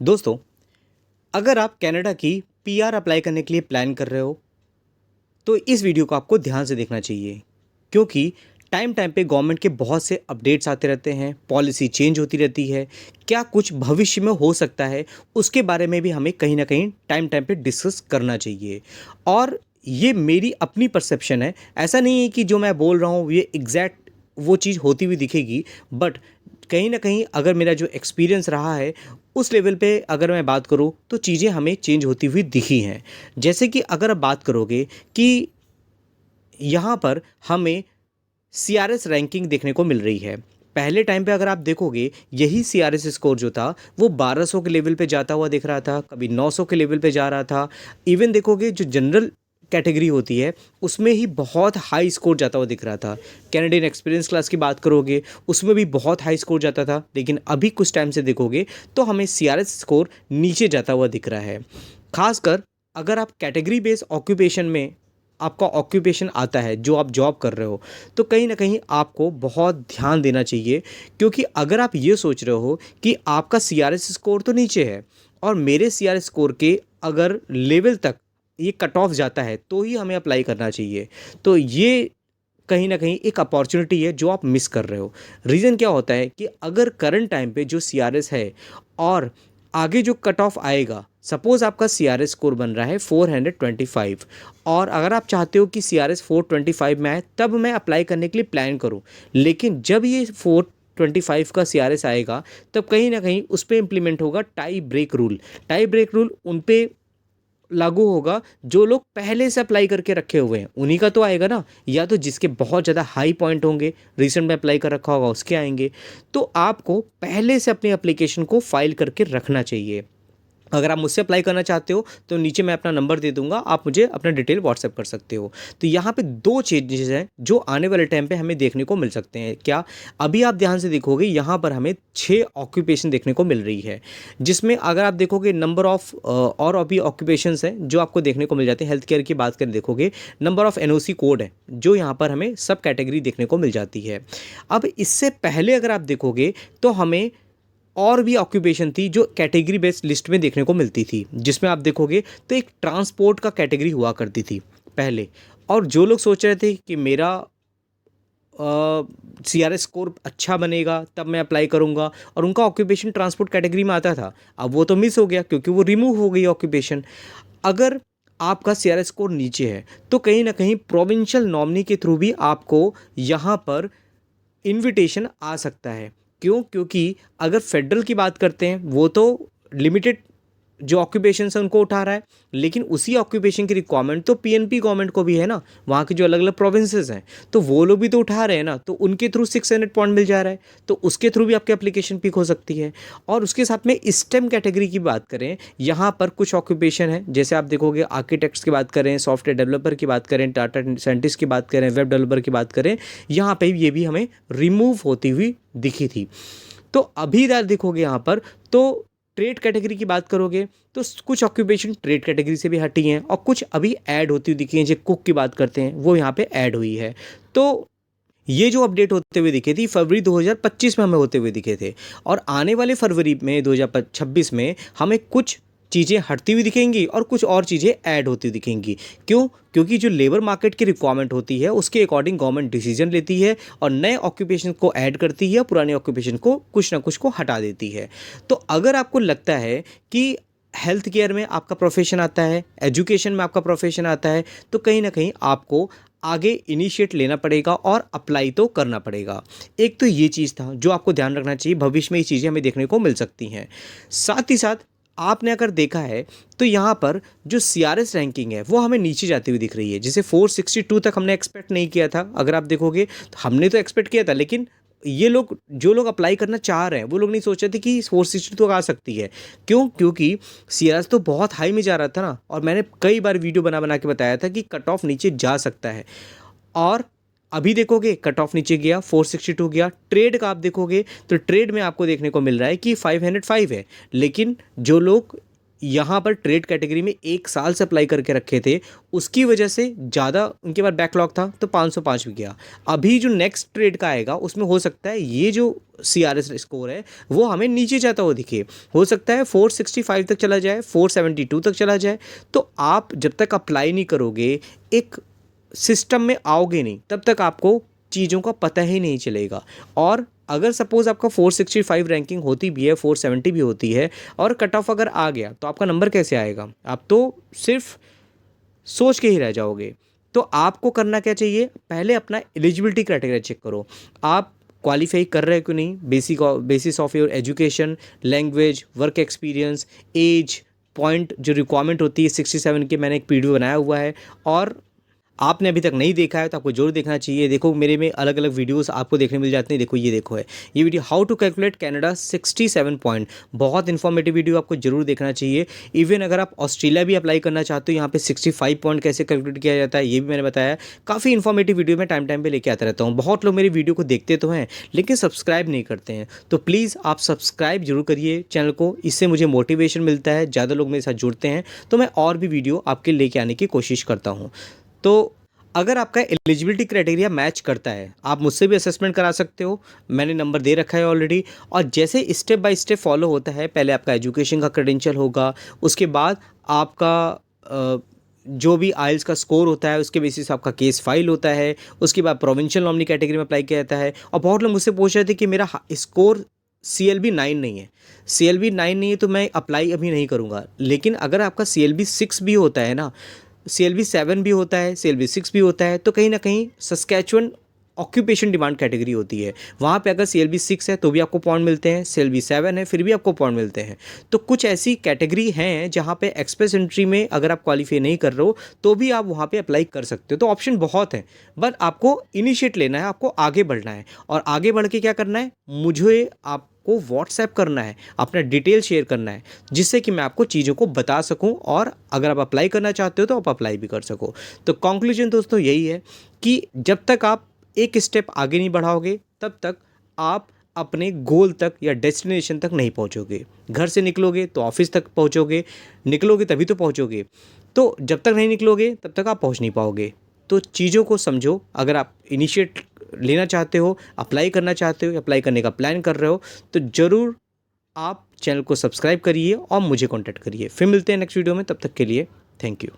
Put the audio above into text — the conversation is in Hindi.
दोस्तों, अगर आप कनाडा की पीआर अप्लाई करने के लिए प्लान कर रहे हो, तो इस वीडियो को आपको ध्यान से देखना चाहिए क्योंकि टाइम टाइम पे गवर्नमेंट के बहुत से अपडेट्स आते रहते हैं, पॉलिसी चेंज होती रहती है। क्या कुछ भविष्य में हो सकता है, उसके बारे में भी हमें कहीं ना कहीं टाइम टाइम पे डिस्कस करना चाहिए। और ये मेरी अपनी परसेप्शन है, ऐसा नहीं है कि जो मैं बोल रहा हूँ ये एग्जैक्ट वो चीज़ होती हुई दिखेगी। बट कहीं ना कहीं अगर मेरा जो एक्सपीरियंस रहा है उस लेवल पे अगर मैं बात करूँ तो चीज़ें हमें चेंज होती हुई दिखी हैं। जैसे कि अगर आप बात करोगे कि यहाँ पर हमें सीआरएस रैंकिंग देखने को मिल रही है। पहले टाइम पे अगर आप देखोगे यही सीआरएस स्कोर जो था वो 1200 के लेवल पे जाता हुआ दिख रहा था, कभी 900 के लेवल पे जा रहा था। इवन देखोगे जो जनरल कैटेगरी होती है उसमें ही बहुत हाई स्कोर जाता हुआ दिख रहा था। कैनेडियन एक्सपीरियंस क्लास की बात करोगे उसमें भी बहुत हाई स्कोर जाता था, लेकिन अभी कुछ टाइम से देखोगे तो हमें सीआरएस स्कोर नीचे जाता हुआ दिख रहा है। खासकर अगर आप कैटेगरी बेस्ड ऑक्यूपेशन में आपका ऑक्यूपेशन आता है, जो आप जॉब कर रहे हो, तो कहीं ना कहीं आपको बहुत ध्यान देना चाहिए। क्योंकि अगर आप ये सोच रहे हो कि आपका सीआरएस स्कोर तो नीचे है और मेरे सीआरएस स्कोर के अगर लेवल तक ये कट ऑफ जाता है तो ही हमें अप्लाई करना चाहिए, तो ये कहीं ना कहीं एक अपॉर्चुनिटी है जो आप मिस कर रहे हो। रीज़न क्या होता है कि अगर करंट टाइम पे जो सीआरएस है और आगे जो कट ऑफ आएगा, सपोज आपका सीआरएस स्कोर बन रहा है 425, और अगर आप चाहते हो कि सीआरएस 425 में आए तब मैं अप्लाई करने के लिए प्लान करूं, लेकिन जब ये 425 का सीआरएस आएगा तब कहीं ना कहीं उस पर इम्प्लीमेंट होगा tie break rule. Tie break rule उन पे लागू होगा जो लोग पहले से अप्लाई करके रखे हुए हैं, उन्हीं का तो आएगा ना, या तो जिसके बहुत ज़्यादा हाई पॉइंट होंगे, रिसेंट में अप्लाई कर रखा होगा उसके आएंगे। तो आपको पहले से अपनी एप्लीकेशन को फाइल करके रखना चाहिए। अगर आप मुझसे अप्लाई करना चाहते हो तो नीचे मैं अपना नंबर दे दूंगा, आप मुझे अपना डिटेल व्हाट्सएप कर सकते हो। तो यहाँ पे दो चेंजेस हैं जो आने वाले टाइम पे हमें देखने को मिल सकते हैं। क्या? अभी आप ध्यान से देखोगे यहाँ पर हमें 6 ऑक्यूपेशन देखने को मिल रही है, जिसमें अगर आप देखोगे नंबर ऑफ और अभी ऑक्यूपेशंस हैं जो आपको देखने को मिल जाते हैं। हेल्थ केयर की बात करें, देखोगे नंबर ऑफ एनओसी कोड है जो यहाँ पर हमें सब कैटेगरी देखने को मिल जाती है। अब इससे पहले अगर आप देखोगे तो हमें और भी ऑक्यूपेशन थी जो कैटेगरी बेस्ड लिस्ट में देखने को मिलती थी, जिसमें आप देखोगे तो एक ट्रांसपोर्ट का कैटेगरी हुआ करती थी पहले। और जो लोग सोच रहे थे कि मेरा सीआरएस स्कोर अच्छा बनेगा तब मैं अप्लाई करूंगा, और उनका ऑक्यूपेशन ट्रांसपोर्ट कैटेगरी में आता था, अब वो तो मिस हो गया क्योंकि वो रिमूव हो गई ऑक्यूपेशन। अगर आपका सीआरएस स्कोर नीचे है तो कहीं ना कहीं प्रोविंशियल नॉमिनी के थ्रू भी आपको यहाँ पर इनविटेशन आ सकता है। क्यों? क्योंकि अगर फेडरल की बात करते हैं वो तो लिमिटेड जो ऑक्यूपेशन है उनको उठा रहा है, लेकिन उसी ऑक्यूपेशन की रिक्वायरमेंट तो पीएनपी गवर्नमेंट को भी है ना, वहाँ के जो अलग अलग प्रोविंसेस हैं तो वो लोग भी तो उठा रहे हैं ना, तो उनके थ्रू 600 पॉइंट मिल जा रहा है, तो उसके थ्रू भी आपकी एप्लीकेशन पिक हो सकती है। और उसके साथ में स्टेम कैटेगरी की बात करें, यहाँ पर कुछ ऑक्यूपेशन है, जैसे आप देखोगे आर्किटेक्ट्स की बात करें, सॉफ्टवेयर डेवलपर की बात करें, डाटा साइंटिस्ट की बात करें, वेब डेवलपर की बात करें, यहाँ पे ये भी हमें रिमूव होती हुई दिखी थी। तो अभी इधर देखोगे यहाँ पर तो ट्रेड कैटेगरी की बात करोगे तो कुछ ऑक्यूपेशन ट्रेड कैटेगरी से भी हटी हैं और कुछ अभी ऐड होती हुई दिखी हैं। जो कुक की बात करते हैं वो यहाँ पे ऐड हुई है। तो ये जो अपडेट होते हुए दिखे थी फरवरी 2025 में हमें होते हुए दिखे थे, और आने वाले फरवरी में 2026 में हमें कुछ चीज़ें हटती हुई दिखेंगी और कुछ और चीज़ें ऐड होती हुई दिखेंगी। क्यों? क्योंकि जो लेबर मार्केट की रिक्वायरमेंट होती है उसके अकॉर्डिंग गवर्नमेंट डिसीजन लेती है और नए ऑक्यूपेशन को ऐड करती है, पुराने ऑक्यूपेशन को कुछ ना कुछ को हटा देती है। तो अगर आपको लगता है कि हेल्थ केयर में आपका प्रोफेशन आता है, एजुकेशन में आपका प्रोफेशन आता है, तो कहीं ना कहीं आपको आगे इनिशिएट लेना पड़ेगा और अप्लाई तो करना पड़ेगा। एक तो ये चीज़ था जो आपको ध्यान रखना चाहिए, भविष्य में ये चीज़ें हमें देखने को मिल सकती हैं। साथ ही साथ आपने अगर देखा है तो यहाँ पर जो सीआरएस रैंकिंग है वो हमें नीचे जाती हुई दिख रही है, जिसे 462 तक हमने एक्सपेक्ट नहीं किया था। अगर आप देखोगे तो हमने तो एक्सपेक्ट किया था, लेकिन ये लोग जो लोग अप्लाई करना चाह रहे हैं वो लोग नहीं सोच रहे थे कि 462 तक आ सकती है। क्यों? क्योंकि सीआरएस तो बहुत हाई में जा रहा था ना, और मैंने कई बार वीडियो बना बना के बताया था कि कट ऑफ नीचे जा सकता है। और अभी देखोगे कट ऑफ नीचे गया, 462 गया। ट्रेड का आप देखोगे तो ट्रेड में आपको देखने को मिल रहा है कि 505 है, लेकिन जो लोग यहाँ पर ट्रेड कैटेगरी में 1 साल से अप्लाई करके रखे थे, उसकी वजह से ज़्यादा उनके पास बैकलॉग था तो 505 भी गया। अभी जो नेक्स्ट ट्रेड का आएगा उसमें हो सकता है ये जो CRS स्कोर है वो हमें नीचे जाता हुआ दिखे, हो सकता है 465 तक चला जाए, 472 तक चला जाए। तो आप जब तक अप्लाई नहीं करोगे, एक सिस्टम में आओगे नहीं, तब तक आपको चीज़ों का पता ही नहीं चलेगा। और अगर सपोज़ आपका 465 रैंकिंग होती भी है, 470 भी होती है और कट ऑफ अगर आ गया तो आपका नंबर कैसे आएगा? आप तो सिर्फ सोच के ही रह जाओगे। तो आपको करना क्या चाहिए, पहले अपना एलिजिबिलिटी क्राइटेरिया चेक करो, आप क्वालिफाई कर रहे हो कि नहीं, basis of your education, language, work experience, age, point जो रिक्वायरमेंट होती है 67 की, मैंने एक पीडीएफ बनाया हुआ है। और आपने अभी तक नहीं देखा है तो आपको जरूर देखना चाहिए। देखो मेरे में अलग अलग वीडियोस आपको देखने मिल जाते हैं। देखो ये देखो है ये video, how to calculate Canada 67 point, बहुत इन्फॉर्मेटिव वीडियो, आपको जरूर देखना चाहिए। इवन अगर आप ऑस्ट्रेलिया भी अप्लाई करना चाहते हो, यहाँ पे 65 पॉइंट कैसे कैलकुलेट किया जाता है ये भी मैंने बताया। काफ़ी इन्फॉर्मेटिव वीडियो मैं टाइम पे लेके आता रहता हूँ। बहुत लोग मेरी वीडियो को देखते तो हैं लेकिन सब्सक्राइब नहीं करते हैं, तो प्लीज़ आप सब्सक्राइब जरूर करिए चैनल को, इससे मुझे मोटिवेशन मिलता है, ज़्यादा लोग मेरे साथ जुड़ते हैं तो मैं और भी वीडियो आपके लेके आने की कोशिश करता हूँ। तो अगर आपका एलिजिबिलिटी क्राइटेरिया मैच करता है, आप मुझसे भी असेसमेंट करा सकते हो, मैंने नंबर दे रखा है ऑलरेडी। और जैसे स्टेप बाय स्टेप फॉलो होता है, पहले आपका एजुकेशन का क्रेडेंशियल होगा, उसके बाद आपका जो भी आइल्स का स्कोर होता है उसके बेसिस आपका केस फाइल होता है, उसके बाद प्रोविंशियल नॉमिनी कैटेगरी में अप्लाई किया जाता है। और बहुत लोग मुझसे पूछ रहे थे कि मेरा स्कोर CLB 9 नहीं है, CLB 9 नहीं है तो मैं अप्लाई अभी नहीं करूँगा। लेकिन अगर आपका CLB 6 भी होता है ना, CLB 7 भी होता है, CLB 6 भी होता है, तो कहीं ना कहीं सस्कैचुअन ऑक्यूपेशन डिमांड कैटेगरी होती है, वहाँ पे अगर CLB 6 है तो भी आपको पॉइंट मिलते हैं, CLB 7 है फिर भी आपको पॉइंट मिलते हैं। तो कुछ ऐसी कैटेगरी हैं जहाँ पे एक्सप्रेस एंट्री में अगर आप क्वालिफाई नहीं कर रहे हो तो भी आप वहाँ पे अप्लाई कर सकते हो। तो ऑप्शन बहुत है, बट आपको इनिशिएट लेना है, आपको आगे बढ़ना है। और आगे बढ़ के क्या करना है, मुझे आपको व्हाट्सएप करना है, अपना डिटेल शेयर करना है, जिससे कि मैं आपको चीज़ों को बता सकूं और अगर आप अप्लाई करना चाहते हो तो आप अप्लाई भी कर सको। तो कंक्लूजन दोस्तों यही है कि जब तक आप एक स्टेप आगे नहीं बढ़ाओगे तब तक आप अपने गोल तक या डेस्टिनेशन तक नहीं पहुंचोगे। घर से निकलोगे तो ऑफिस तक पहुंचोगे, निकलोगे तभी तो पहुंचोगे। तो जब तक नहीं निकलोगे तब तक आप पहुंच नहीं पाओगे। तो चीज़ों को समझो, अगर आप इनिशिएट लेना चाहते हो, अप्लाई करना चाहते हो, अप्लाई करने का प्लान कर रहे हो, तो ज़रूर आप चैनल को सब्सक्राइब करिए और मुझे कॉन्टैक्ट करिए। फिर मिलते हैं नेक्स्ट वीडियो में, तब तक के लिए थैंक यू।